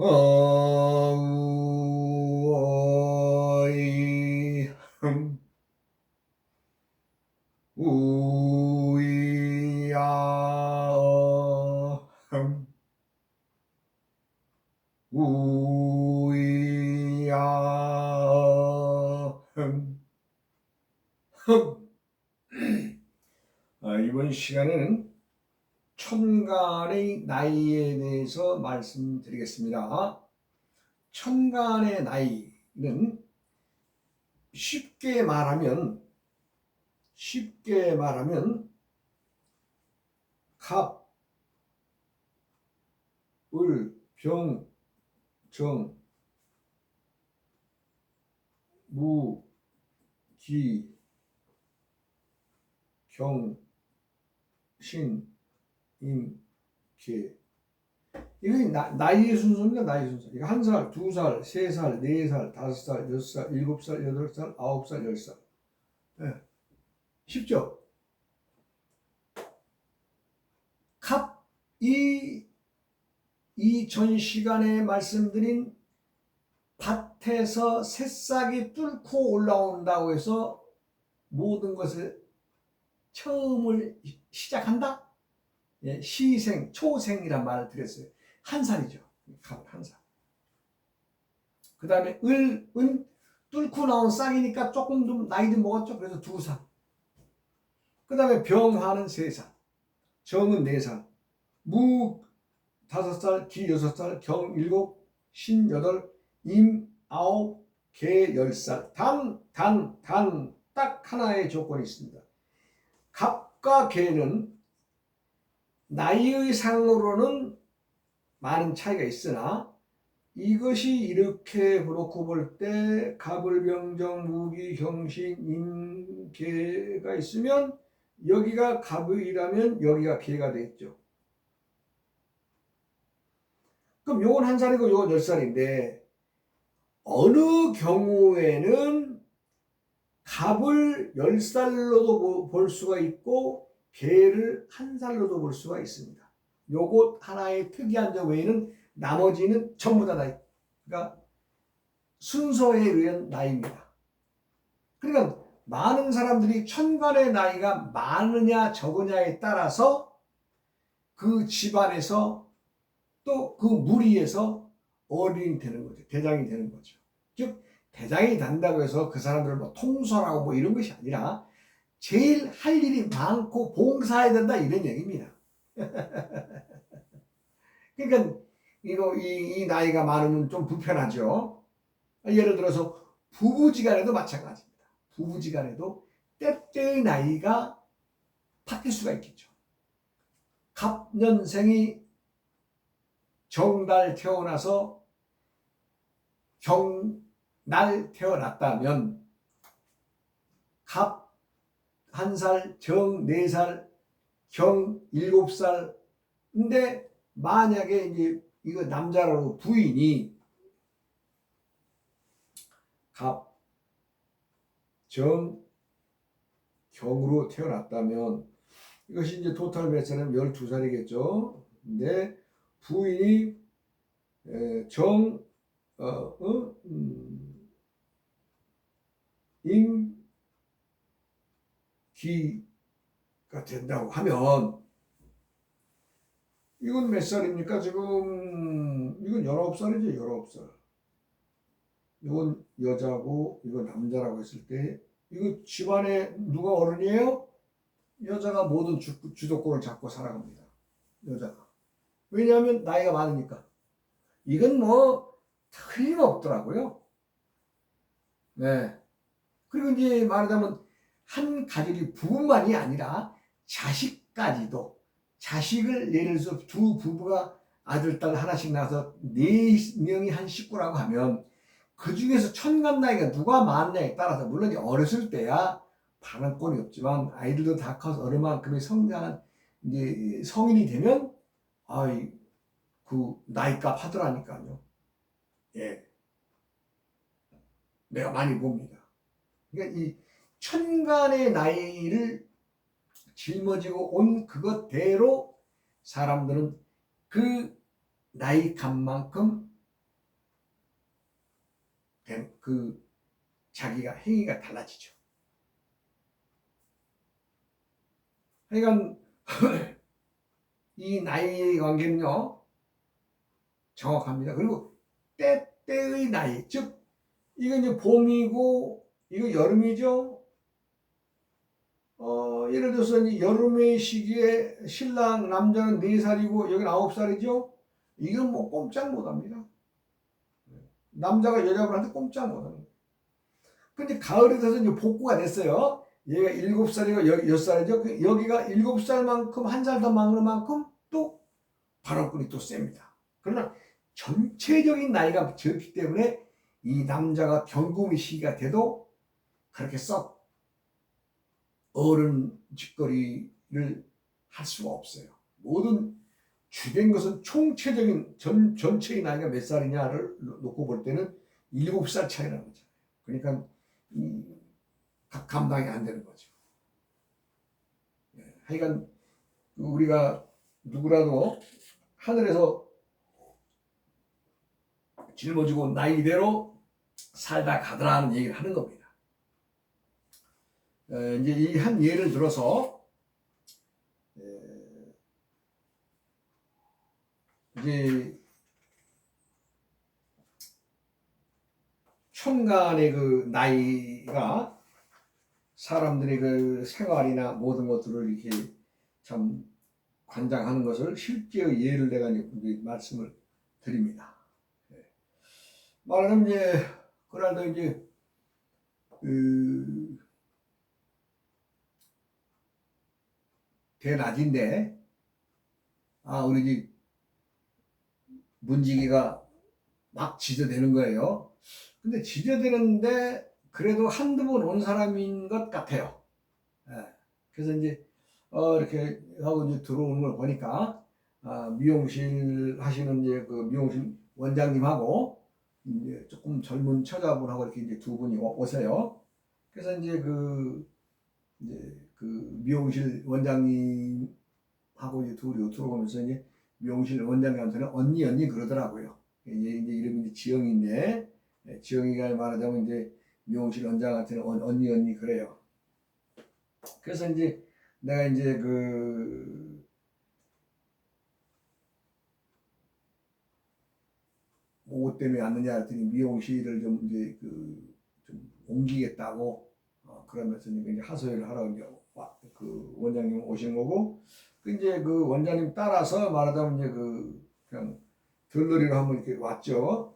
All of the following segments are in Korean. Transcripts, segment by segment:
어이 우이야 우이야 이번 시간에는 천간의 나이에 대해서 말씀드리겠습니다. 천간의 나이는 쉽게 말하면 갑, 을, 병, 정, 무, 기, 경, 신, 임, 계. 이거 나이의 순서입니다. 나이 순서. 이거 1살, 2살, 3살, 4살, 5살, 6살, 7살, 8살, 9살, 10살. 네. 쉽죠? 전 시간에 말씀드린 밭에서 새싹이 뚫고 올라온다고 해서 모든 것을 처음을 시작한다? 예, 시생, 초생이란 말을 드렸어요. 1살이죠. 갑은 1살. 그 다음에 은 뚫고 나온 싹이니까 조금 좀 나이 좀 먹었죠. 그래서 2살. 그 다음에 병화는 3살. 정은 4살. 무 5살, 기 6살, 경 7, 신 8, 임 9, 개 10살. 딱 하나의 조건이 있습니다. 갑과 개는 나이의 상으로는 많은 차이가 있으나 이것이 이렇게 놓고 볼 때 갑을병정 무기 경신 임계가 있으면 여기가 갑이라면 여기가 개가 되겠죠. 그럼 요건 1살이고 요건 10살인데 어느 경우에는 갑을 10살로도 볼 수가 있고 개를 1살로도 볼 수가 있습니다. 요것 하나의 특이한 점 외에는 나머지는 전부 다 나이. 그러니까 순서에 의한 나이입니다. 그러니까 많은 사람들이 천간의 나이가 많으냐 적으냐에 따라서 그 집안에서 또 그 무리에서 어린이 되는 거죠. 대장이 되는 거죠. 즉 대장이 된다고 해서 그 사람들을 뭐 통솔하고 뭐 이런 것이 아니라 제일 할 일이 많고 봉사해야 된다 이런 얘기입니다. 그러니까 이 나이가 많으면 좀 불편하죠. 예를 들어서 부부지간에도 마찬가지입니다. 부부지간에도 때때의 나이가 바뀔 수가 있겠죠. 갑년생이 정달 태어나서 경날 태어났다면 갑 1살, 정 4살, 경 7살. 근데 만약에 이제 이거 남자라고 부인이 갑, 정, 경으로 태어났다면 이것이 이제 토탈 몇 살이면 12살이겠죠. 근데 부인이 정, 임, 기가 된다고 하면 이건 몇 살입니까? 지금 이건 19살이죠. 19살. 이건 여자고 이건 남자라고 했을 때 이거 집안에 누가 어른이에요? 여자가 모든 주도권을 잡고 살아갑니다. 여자가. 왜냐하면 나이가 많으니까. 이건 뭐 틀림없더라고요. 네. 그리고 이제 말하자면 한 가족이 부부만이 아니라 자식까지도 자식을 예를 들어서 두 부부가 아들, 딸 하나씩 낳아서 4명이 한 식구라고 하면 그 중에서 천간 나이가 누가 많냐에 따라서 물론 어렸을 때야 반환권이 없지만 아이들도 다 커서 어느 만큼의 성장한 이제 성인이 되면 아이 그 나이값 하더라니까요. 예, 내가 많이 봅니다. 그러니까 이 천간의 나이를 짊어지고 온 그것대로 사람들은 그 나이 값만큼 그 자기가 행위가 달라지죠. 하여간 이 나이의 관계는요 정확합니다. 그리고 때때의 나이, 즉 이건 이제 봄이고 이거 여름이죠. 예를 들어서 이제 여름의 시기에 신랑 남자는 4살이고 여기는 9살이죠. 이건 뭐 꼼짝 못합니다. 남자가 여자분한테 꼼짝 못합니다. 근데 가을이 돼서 이제 복구가 됐어요. 얘가 7살이고 6살이죠. 여기가 7살만큼 한 살 더 많은 만큼 또 발언권이 또 셉니다. 그러나 전체적인 나이가 적기 때문에 이 남자가 경금의 시기가 돼도 그렇게 썩 어른 짓거리를 할 수가 없어요. 모든 주된 것은 총체적인 전체의 나이가 몇 살이냐를 놓고 볼 때는 7살 차이라는 거죠. 그러니까 감당이 안 되는 거죠. 하여간 우리가 누구라도 하늘에서 짊어지고 나이대로 살다 가더라는 얘기를 하는 겁니다. 이제 이 한 예를 들어서 이제 천간의 그 나이가 사람들의 그 생활이나 모든 것들을 이렇게 참 관장하는 것을 실제의 예를 내가 이제 말씀을 드립니다. 말하자면 이제 그날도 이제 대낮인데 우리 집 문지기가 막 지저대는 거예요. 근데 지저대는데 그래도 한두 번 온 사람인 것 같아요. 그래서 이제 이렇게 하고 이제 들어오는 걸 보니까 미용실 하시는 이제 그 미용실 원장님하고 이제 조금 젊은 처자분하고 이렇게 이제 두 분이 오세요. 그래서 이제 그 미용실 원장님하고 이제 둘이 들어오면서 이제 미용실 원장님한테는 언니 그러더라고요. 이제 이름이 이제 지영인데 지영이가 말하자면 이제 미용실 원장한테는 언니 그래요. 그래서 이제 내가 이제 뭐 때문에 왔느냐 했더니 미용실을 좀 이제 좀 옮기겠다고 그러면서 이제 하소연을 하러 이제 그 원장님 오신 거고 이제 그 원장님 따라서 말하자면 이제 그냥 들러리로 한번 이렇게 왔죠.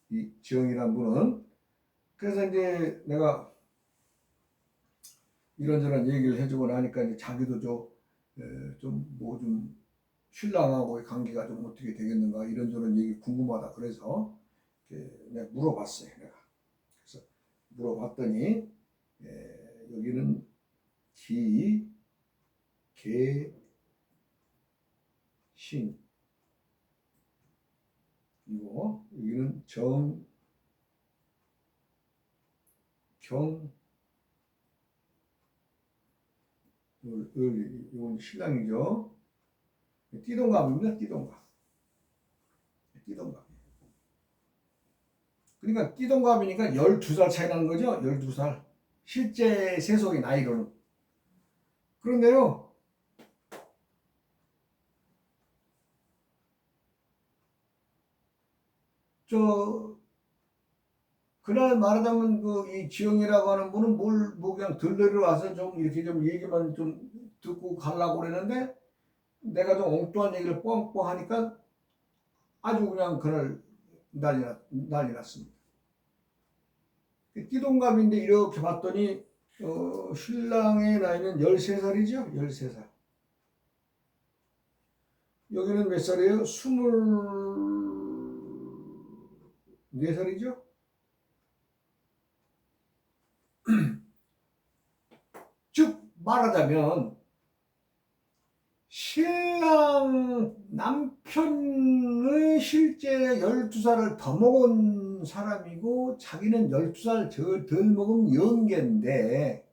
이 지영이라는 분은. 그래서 이제 내가 이런저런 얘기를 해주고 나니까 이제 자기도 좀 신랑하고의 관계가 좀 어떻게 되겠는가 이런저런 얘기 궁금하다 그래서 내가 물어봤어요. 내가 그래서 물어봤더니 여기는 신 이고 여기는 이건 신랑이죠. 띠동갑입니다. 띠동갑. 그러니까 띠동갑이니까 12살 차이 나는 거죠. 12살. 실제 세속의 나이로는. 그런데요. 그날 말하자면 이 지영이라고 하는 분은 뭐 그냥 들러리로 와서 좀 이렇게 좀 얘기만 좀 듣고 가려고 그랬는데 내가 좀 엉뚱한 얘기를 뻥뻥 하니까 아주 그냥 그날 난리 났습니다. 띠동갑인데 이렇게 봤더니 신랑의 나이는 13살이죠. 13살. 여기는 몇 살이에요? 24살이죠. 즉 말하자면 신랑 남편의 실제 12살을 더 먹은 사람이고 자기는 12살 덜 먹은 영계인데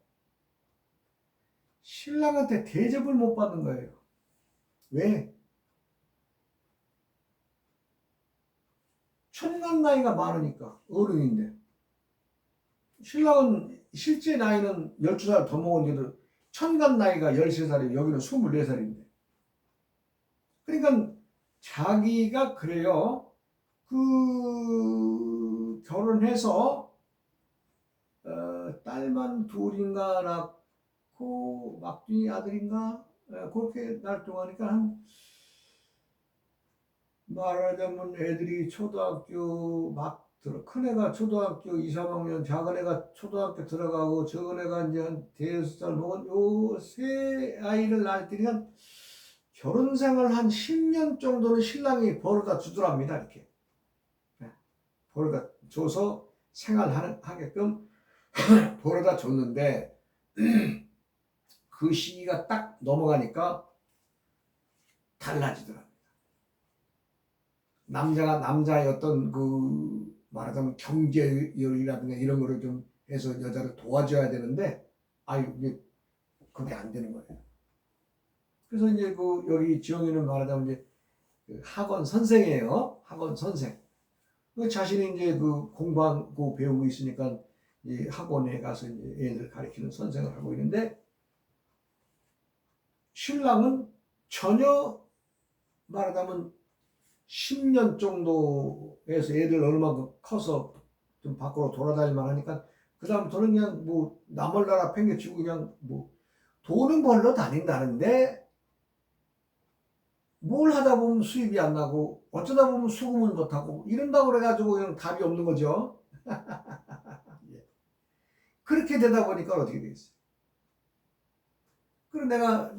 신랑한테 대접을 못 받는 거예요. 왜? 천간 나이가 많으니까 어른인데 신랑은 실제 나이는 12살 더 먹었는데도 천간 나이가 13살이고 여기는 24살인데 그러니까 자기가 그래요. 그 결혼해서 딸만 둘인가 낳고 막둥이 아들인가 그렇게 날동하니까 한 말하자면 애들이 초등학교 막 큰 애가 초등학교 2, 3학년, 작은 애가 초등학교 들어가고 적은 애가 이제 한 대여섯 살 먹은 요 세 아이를 낳을 때는 결혼 생활 한 10년 정도는 신랑이 벌어다 주더랍니다. 이렇게 벌어다 줘서 생활하게끔 벌어다 줬는데 그 시기가 딱 넘어가니까 달라지더랍니다. 남자가 남자의 어떤 그 말하자면 경제력이라든가 이런 거를 좀 해서 여자를 도와줘야 되는데 이게 그게 안 되는 거예요. 그래서 이제 그 여기 지영이는 말하자면 이제 그 학원 선생이에요. 학원 선생. 그 자신이 이제 그 공부하고 배우고 있으니까 이 학원에 가서 이제 애들 가르치는 선생을 하고 있는데 신랑은 전혀 말하자면 10년 정도에서 애들 얼마나 커서 좀 밖으로 돌아다닐만 하니까 그 다음부터는 그냥 뭐 남을 나라 팽개치고 그냥 뭐 돈은 벌러 다닌다는데 뭘 하다 보면 수입이 안 나고 어쩌다 보면 수금은 못하고 이런다고 그래가지고 그냥 답이 없는 거죠. 그렇게 되다 보니까 어떻게 되겠어요? 그리고 내가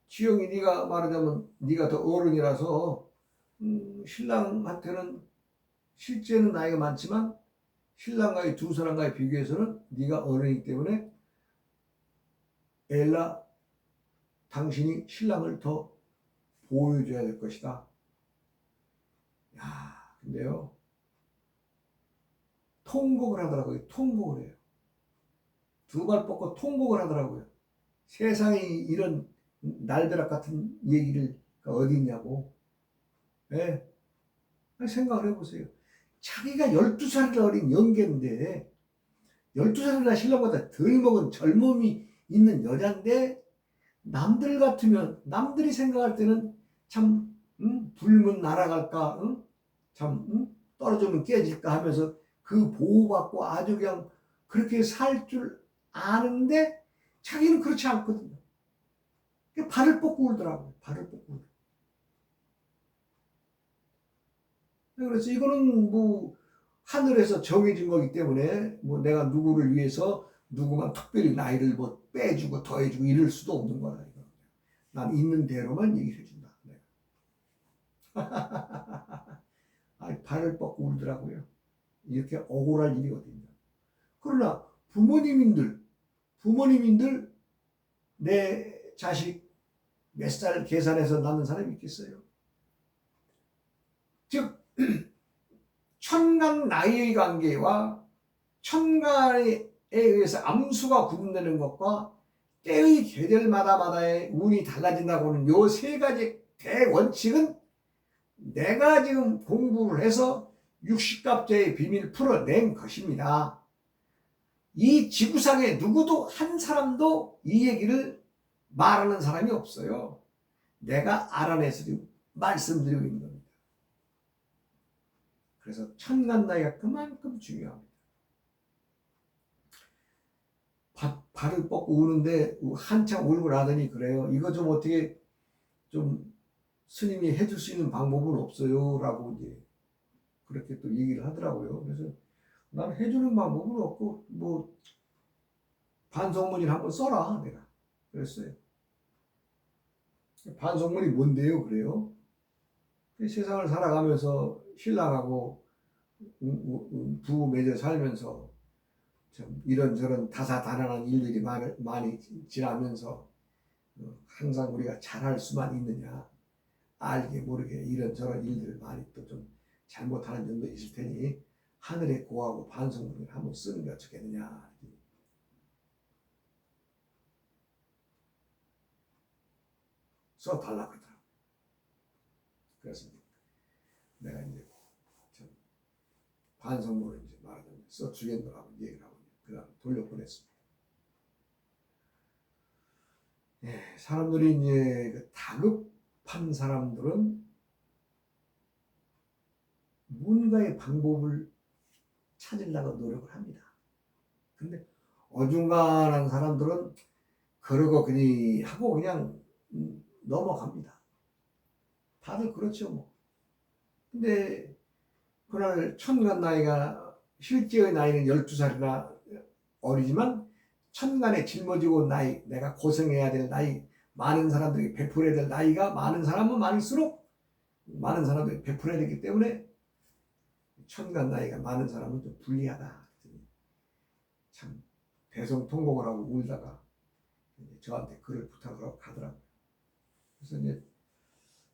지영이 네가 말하자면 네가 더 어른이라서 신랑한테는 실제는 나이가 많지만 신랑과의 두 사람과의 비교해서는 네가 어른이기 때문에 엘라 당신이 신랑을 더 보여줘야 될 것이다. 야, 근데요 통곡을 하더라고요. 통곡을 해요. 두 발 뻗고 통곡을 하더라고요. 세상에 이런 날벼락 같은 얘기를 어디 있냐고. 네. 생각을 해보세요. 자기가 12살 어린 영계인데 12살이나 신랑보다 덜 먹은 젊음이 있는 여잔데 남들 같으면 남들이 생각할 때는 참 불면 날아갈까 참 떨어지면 깨질까 하면서 그 보호받고 아주 그냥 그렇게 살 줄 아는데 자기는 그렇지 않거든요. 발을 뻗고 울더라고요. 발을 뻗고 울더라고요. 그래서 이거는 뭐 하늘에서 정해진 거기 때문에 뭐 내가 누구를 위해서 누구만 특별히 나이를 뭐 빼주고 더해주고 이럴 수도 없는 거라. 이거. 난 있는 대로만 얘기를 해준다. 발을 뻗고 울더라고요. 이렇게 억울할 일이 어딨냐. 그러나 부모님인들 내 자식 몇 살 계산해서 낳는 사람이 있겠어요. 즉 천간 나이의 관계와 천간에 의해서 암수가 구분되는 것과 때의 계절마다의 운이 달라진다고는 요 세 가지 대원칙은 내가 지금 공부를 해서 60갑자의 비밀 풀어낸 것입니다. 이 지구상에 누구도 한 사람도 이 얘기를 말하는 사람이 없어요. 내가 알아내서 말씀드리고 있는 겁니다. 그래서 천간 나이가 그만큼 중요합니다. 발을 뻗고 우는데 한참 울고 나더니 그래요. 이거 좀 어떻게 좀 스님이 해줄 수 있는 방법은 없어요? 라고 이제 그렇게 또 얘기를 하더라고요. 그래서 난 해주는 방법은 없고 뭐 반성문이를 한번 써라 내가 그랬어요. 반성문이 뭔데요? 그래요. 세상을 살아가면서 신랑하고 부부 맺어 살면서 좀 이런저런 다사다난한 일들이 많이 지나면서 항상 우리가 잘할 수만 있느냐 알게 모르게 이런저런 일들 많이 또 좀 잘못하는 점도 있을 테니 하늘에 고하고 반성문을 한번 쓰는 게 어떻겠느냐 써달라 그러더라고요. 그래서 내가 이제 반성문을 이제 말하자면 써주겠노라고 얘기를 하고 그다음 돌려보냈습니다. 예, 사람들이 이제 그 다급한 사람들은 뭔가의 방법을 찾으려고 노력을 합니다. 근데 어중간한 사람들은 그러고 그니 하고 그냥 넘어갑니다. 다들 그렇죠 뭐. 근데 그날 천간 나이가 실제의 나이는 12살이나 어리지만 천간에 짊어지고 나이, 내가 고생해야 될 나이, 많은 사람들이 베풀어야 될 나이가 많은 사람은 많을수록 많은 사람들이 베풀어야 되기 때문에 천간 나이가 많은 사람은 좀 불리하다. 참 대성통곡을 하고 울다가 저한테 글을 부탁을 하고 가더라고요. 그래서 이제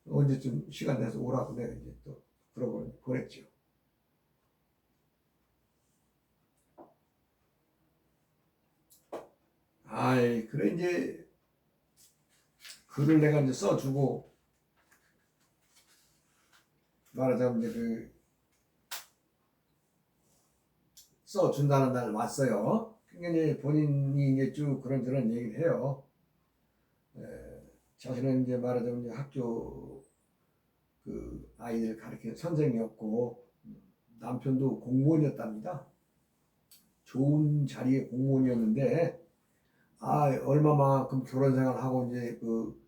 언제쯤 시간 내서 오라고 내가 이제 또 그러고 보냈죠. 아이, 그래 이제 글을 내가 이제 써주고 말하자면 이제 그 써준다는 날 왔어요. 그러니까 이제 본인이 이제 쭉 그런저런 얘기를 해요. 자신은 이제 말하자면 이제 학교 그 아이들 가르치는 선생이었고 남편도 공무원이었답니다. 좋은 자리의 공무원이었는데 얼마만큼 결혼 생활하고 이제 그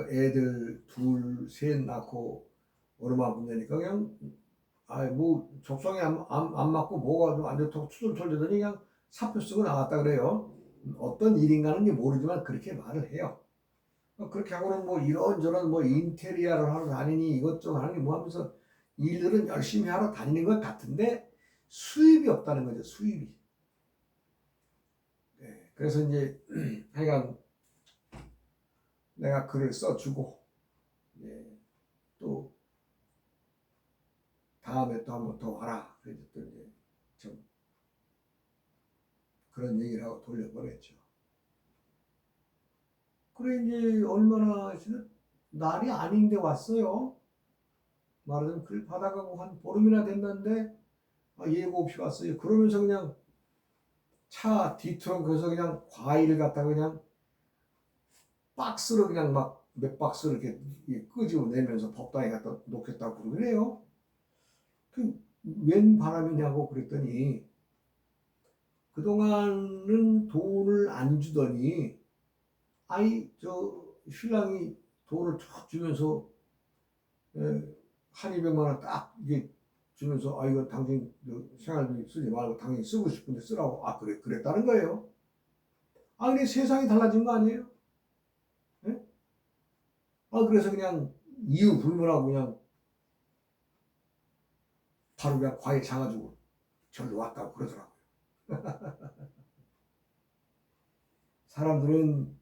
애들 둘 셋 낳고 얼마만큼 되니까 그냥 뭐 적성에 안 맞고 뭐가 좀 안 좋다고 투덜투덜대더니 그냥 사표 쓰고 나갔다 그래요. 어떤 일인가는 모르지만 그렇게 말을 해요. 그렇게 하고는 뭐 이런저런 뭐 인테리어를 하러 다니니 이것저것 하니 뭐 하면서 일들은 열심히 하러 다니는 것 같은데 수입이 없다는 거죠. 수입이. 네, 그래서 이제 하여간 내가 글을 써주고 또 다음에 또 한 번 더 와라. 그래서 또 이제 좀 그런 얘기를 하고 돌려보냈죠. 그래 이제 얼마나 날이 아닌데 왔어요. 말하자면 글 받아가고 한 보름이나 됐는데 예고 없이 왔어요. 그러면서 그냥 차 뒤트렁크에서 그냥 과일을 갖다가 그냥 박스로 그냥 막 몇 박스 이렇게 끄집어 내면서 법당에 갖다 놓겠다고 그러래요. 웬 바람이냐고 그랬더니 그동안은 돈을 안 주더니 저 신랑이 돈을 쫙 주면서 한 200만 원 딱 이게 주면서 이거 당신 생활비 쓰지 말고 당연히 쓰고 싶은데 쓰라고 그래 그랬다는 거예요. 근데 세상이 달라진 거 아니에요? 네? 그래서 그냥 이유 불문하고 그냥 바로 그냥 과일 사가지고 절로 왔다고 그러더라고요. 사람들은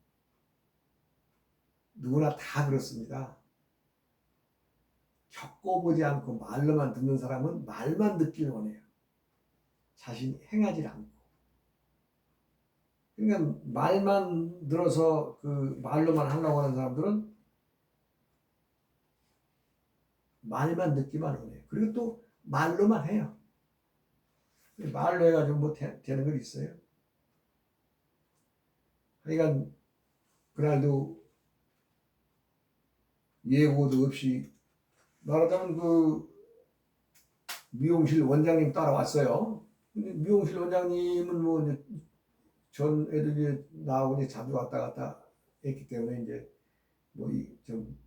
누구나 다 그렇습니다. 겪어보지 않고 말로만 듣는 사람은 말만 듣길 원해요. 자신이 행하지 않고. 그러니까 말만 들어서 그 말로만 하려고 하는 사람들은 말만 듣기만 원해요. 그리고 또 말로만 해요. 말로 해가지고 뭐 되는 건 있어요. 그러니까 그날도 예고도 없이 말하자면 그 미용실 원장님 따라왔어요. 근데 미용실 원장님은 뭐 이제 전 애들이 나하고 이제 자주 왔다 갔다 했기 때문에 이제 뭐 좀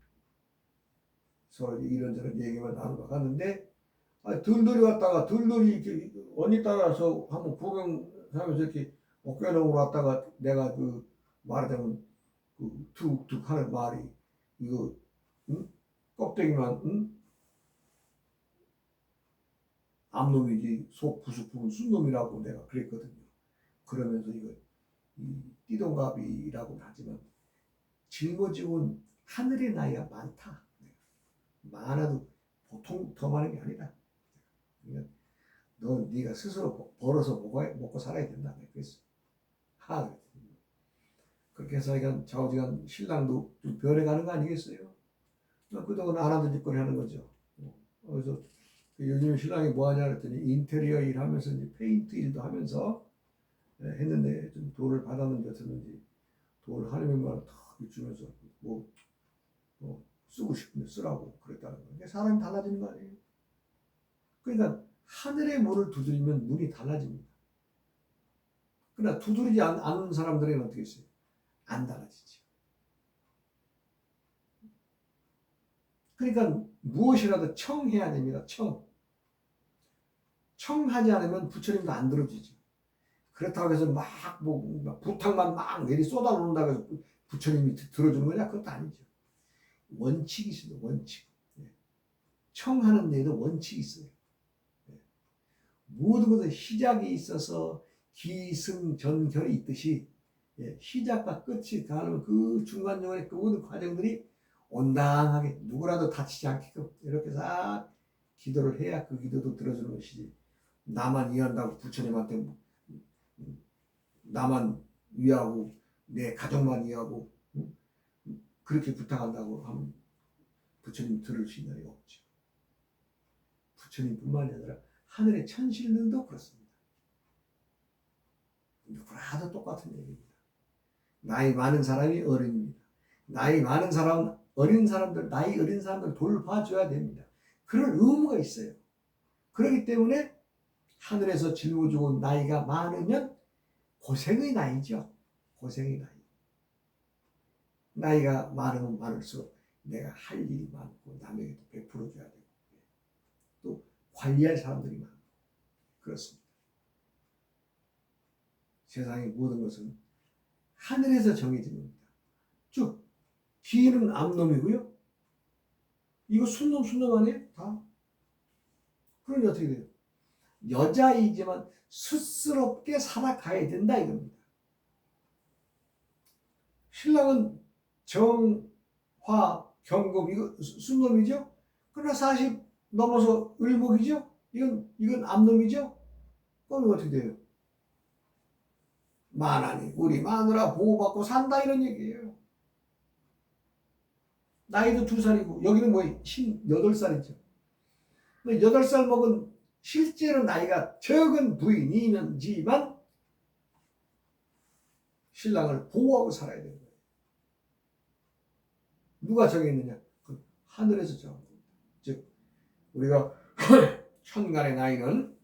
서로 이런저런 얘기만 나누고 갔는데 들들이 왔다가 들들이 이렇게 언니 따라서 한번 구경하면서 이렇게 어깨너머로 왔다가 내가 그 말하자면 그 툭툭 하는 말이 이거 응? 껍데기만 암놈이지 속 부수품은 순놈이라고 내가 그랬거든요. 그러면서 이거 띠동갑이라고 하지만 짊어지고 하늘의 나이가 많다. 많아도 보통 더 많은 게 아니다. 그러니까 네가 스스로 벌어서 먹고 살아야 된다. 그랬어. 그렇게 해서 이건 좌우지간 신랑도 좀 변해가는 거 아니겠어요? 그동안 안 하던 짓거리 하는 거죠. 그래서 요즘 신랑이 뭐 하냐 그랬더니 인테리어 일 하면서 이제 페인트 일도 하면서 했는데 좀 돈을 받았는지 어쨌는지 돈을 한 200만 원 탁 주면서 뭐 쓰고 싶으면 쓰라고 그랬다는 거예요. 사람이 달라지는 거 아니에요? 그러니까 하늘의 문을 두드리면 문이 달라집니다. 그러나 두드리지 않는 사람들에게는 어떻게 했어요? 안 달라지죠. 그러니까 무엇이라도 청해야 됩니다. 청하지 않으면 부처님도 안 들어주죠. 그렇다고 해서 막 부탁만 막 내리 쏟아놓는다고 해서 부처님이 들어주는 거냐? 그것도 아니죠. 원칙이 있어요. 원칙. 청하는 데에도 원칙이 있어요. 모든 것에 시작이 있어서 기승전결이 있듯이 시작과 끝이 가는 그 중간중간에 그 모든 과정들이 온당하게 누구라도 다치지 않게끔 이렇게 싹 기도를 해야 그 기도도 들어주는 것이지. 나만 이해한다고 부처님한테 나만 위하고 내 가족만 위하고 그렇게 부탁한다고 하면 부처님 들을 수 있는 게 없죠. 부처님뿐만이 아니라 하늘의 천신들도 그렇습니다. 누구라도 똑같은 얘기입니다. 나이 많은 사람이 어른입니다. 나이 많은 사람은 나이 어린 사람들 돌봐줘야 됩니다. 그런 의무가 있어요. 그렇기 때문에 하늘에서 짊어지고 나이가 많으면 고생의 나이죠. 고생의 나이. 나이가 많으면 많을수록 내가 할 일이 많고 남에게도 베풀어줘야 되고 또 관리할 사람들이 많고 그렇습니다. 세상의 모든 것은 하늘에서 정해진 겁니다. 즉 귀는 암놈이고요. 이거 순놈 아니에요? 다. 그러니 어떻게 돼요? 여자이지만 숫스럽게 살아가야 된다 이겁니다. 신랑은 정화, 경금 이거 순놈이죠? 그러나 40 넘어서 을목이죠? 이건 암놈이죠? 그럼 어떻게 돼요? 만하니 우리 마누라 보호받고 산다 이런 얘기예요. 나이도 2살이고 여기는 뭐 8살이죠. 8살 먹은 실제로 나이가 적은 부인이면지만 신랑을 보호하고 살아야 되는 거예요. 누가 정했느냐? 그 하늘에서 정한 겁니다. 즉 우리가 천간의 나이는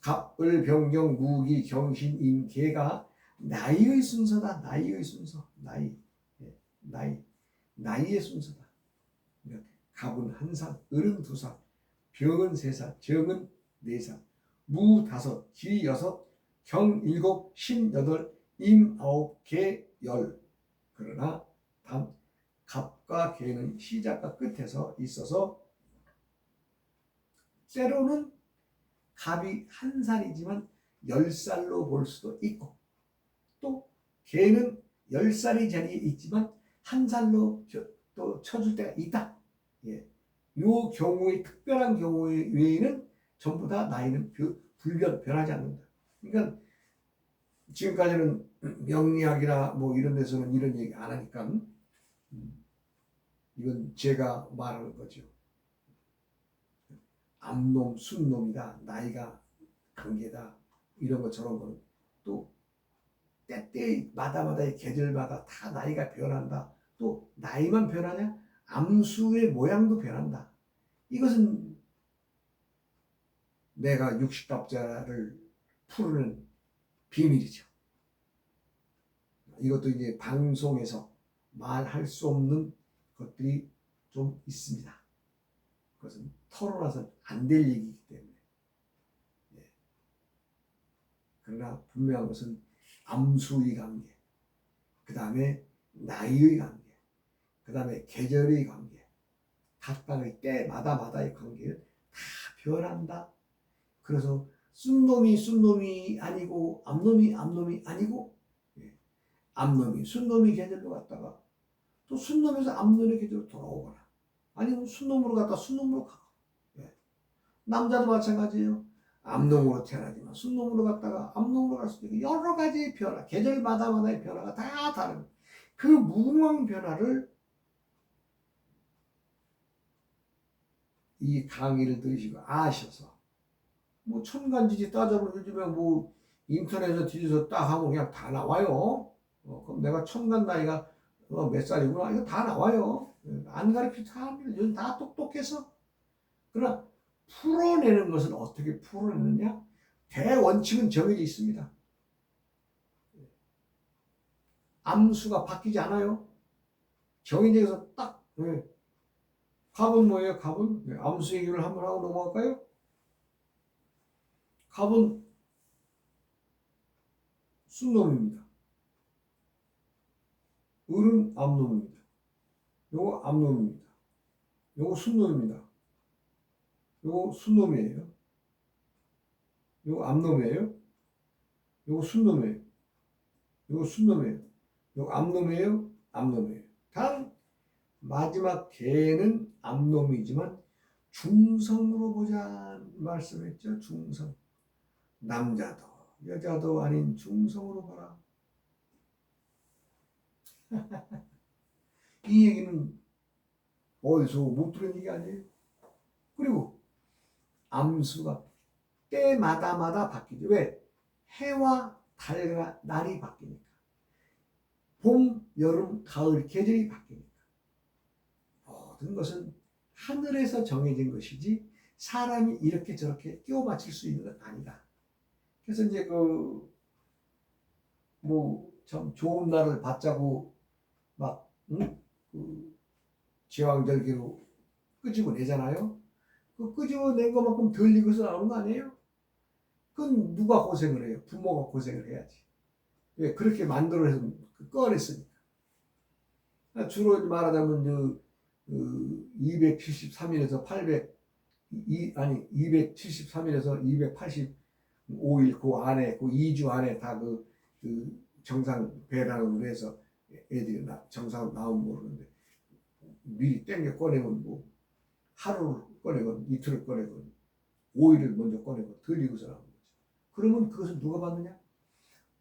갑을, 병경, 무기, 경신, 임, 개가 나이의 순서다. 나이의 순서. 나이의 순서다. 그러니까 갑은 1살, 을은 2살, 병은 3살, 정은 4살, 무 5, 기 6, 경 7, 신 8, 임 9, 개 10. 그러나 단 갑과 개는 시작과 끝에서 있어서 때로는 갑이 1살이지만 10살로 볼 수도 있고 또 개는 10살이 자리에 있지만 1살로 또 쳐줄 때가 있다. 예. 요 경우의 특별한 경우 외에는 전부 다 나이는 변하지 않는다. 그러니까 지금까지는 명리학이나 뭐 이런 데서는 이런 얘기 안 하니까 이건 제가 말하는 거죠. 암놈, 순놈이다. 나이가 관계다. 이런 것 저런 거는 또 때때마다의 계절마다 다 나이가 변한다. 또 나이만 변하냐? 암수의 모양도 변한다. 이것은 내가 육식답자를 푸르는 비밀이죠. 이것도 이제 방송에서 말할 수 없는 것들이 좀 있습니다. 그것은 털어놔서 안 될 얘기이기 때문에. 예. 그러나 분명한 것은 암수의 관계, 그 다음에 나이의 관계, 그 다음에 계절의 관계, 각각의 때마다의 관계는 다 변한다. 그래서 순놈이 아니고 암놈이 아니고 암놈이 순놈이 계절로 갔다가 또 순놈에서 암놈의 계절로 돌아오거나 아니면 순놈으로 갔다 순놈으로 가고 남자도 마찬가지예요. 암놈으로 태어나지만 순놈으로 갔다가 암놈으로 갈 수도 있고 여러 가지 변화, 계절마다의 변화가 다 다른 그 무궁한 변화를 이 강의를 들으시고 아셔서 뭐 천간지지 따져보면 요즘에 뭐 인터넷에서 뒤져서 딱 하면 그냥 다 나와요. 그럼 내가 천간 나이가 몇 살이구나 이거 다 나와요. 안 가르쳐 다 합니다. 요즘 다 똑똑해서. 그러나 풀어내는 것은 어떻게 풀어내느냐? 대원칙은 정해져 있습니다. 암수가 바뀌지 않아요. 정해져서 딱. 갑은 뭐예요? 갑은 암수 얘기를 한번 하고 넘어갈까요? 갑은 순놈입니다. 을은 암놈입니다. 요거 암놈입니다. 요거 순놈입니다. 요거 순놈이에요. 요거 암놈이에요. 요거 순놈이에요. 요거 순놈이에요. 요거 암놈이에요. 암놈이에요. 단 마지막 개는 암놈이지만 중성으로 보자 말씀했죠. 중성. 남자도 여자도 아닌 중성으로 봐라. 이 얘기는 어디서 못 들은 얘기 아니에요. 그리고 암수가 때마다마다 바뀌죠. 왜? 해와 달과 날이 바뀌니까. 봄, 여름, 가을 계절이 바뀌니까. 모든 것은 하늘에서 정해진 것이지 사람이 이렇게 저렇게 끼워 맞출 수 있는 건 아니다. 그래서 이제 뭐 참 좋은 날을 받자고 막 제왕절개로 끄집어내잖아요. 그 끄집어낸 것만큼 덜 익어서 나오는 거 아니에요? 그건 누가 고생을 해요? 부모가 고생을 해야지. 왜? 그렇게 만들어서 꺼냈으니까. 주로 말하자면 273일에서 273일에서 285일 그 안에 그 2주 안에 다 그 정상 배당으로 해서 애들이 정상으로 나오면 모르는데 미리 땡겨 꺼내면 뭐 하루를 꺼내건 이틀을 꺼내건 5일을 먼저 꺼내고 들리고서 나오는 거죠. 그러면 그것을 누가 받느냐?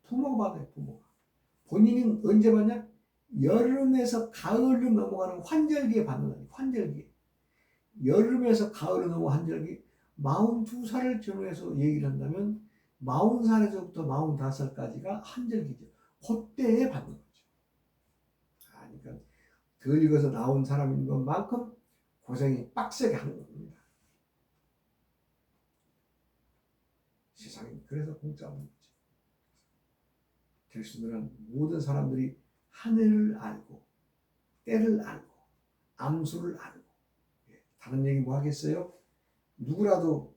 부모가 받아요. 부모가. 본인은 언제 받냐? 여름에서 가을로 넘어가는 환절기에 받는 거예요. 환절기. 여름에서 가을로 넘어가는 환절기 42살을 전후해서 얘기를 한다면 40살에서부터 45살까지가 환절기죠. 그때에 받는 거죠. 그러니까 덜 익어서 나온 사람인 것만큼 고생이 빡세게 하는 겁니다. 세상이 그래서 공짜 없는 거죠. 될 수 있는 모든 사람들이 하늘을 알고 때를 알고 암수를 알고 다른 얘기 뭐 하겠어요? 누구라도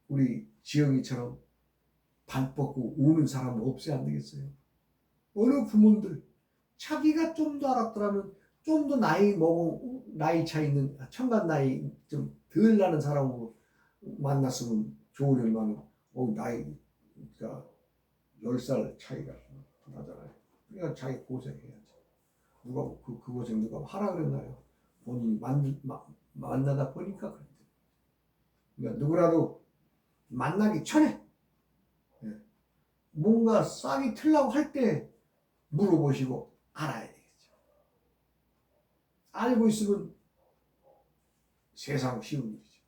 우리 지영이처럼 발 뻗고 우는 사람 없어야 안 되겠어요? 어느 부모들 자기가 좀 더 알았더라면 좀 더 나이 차 있는 청간 나이 좀 덜 나는 사람으로 만났으면 좋으려면 나이가 10살 차이가 나잖아요. 그러니까 자기 고생해야지. 누가 그 고생 누가 하라 그랬나요? 본인이 만나다 보니까 그랬대. 그러니까 누구라도 만나기 전에 뭔가 싹이 틀라고 할 때 물어보시고 알아야 되겠죠. 알고 있으면 세상 쉬운 일이죠.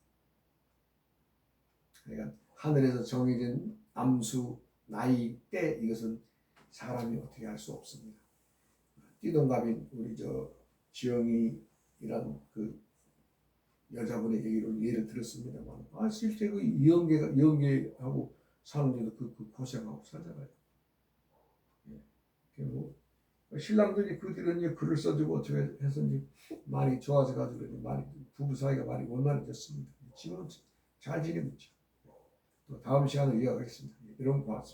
그러니까 하늘에서 정해진 암수, 나이, 때 이것은 사람이 어떻게 할 수 없습니다. 띠동갑인 우리 지영이란 그 여자분의 얘기를 예를 들었습니다만 실제 그 이영계하고 사는데도 그 고생하고 살잖아요. 뭐 신랑들이 그 뒤로 이제 글을 써주고 어떻게 해서 이제 많이 좋아져 가지고 많이 부부 사이가 많이 원만해졌습니다. 지금은 잘 지내고 있죠. 또 다음 시간에 이어가겠습니다. 이런 것 같습니다.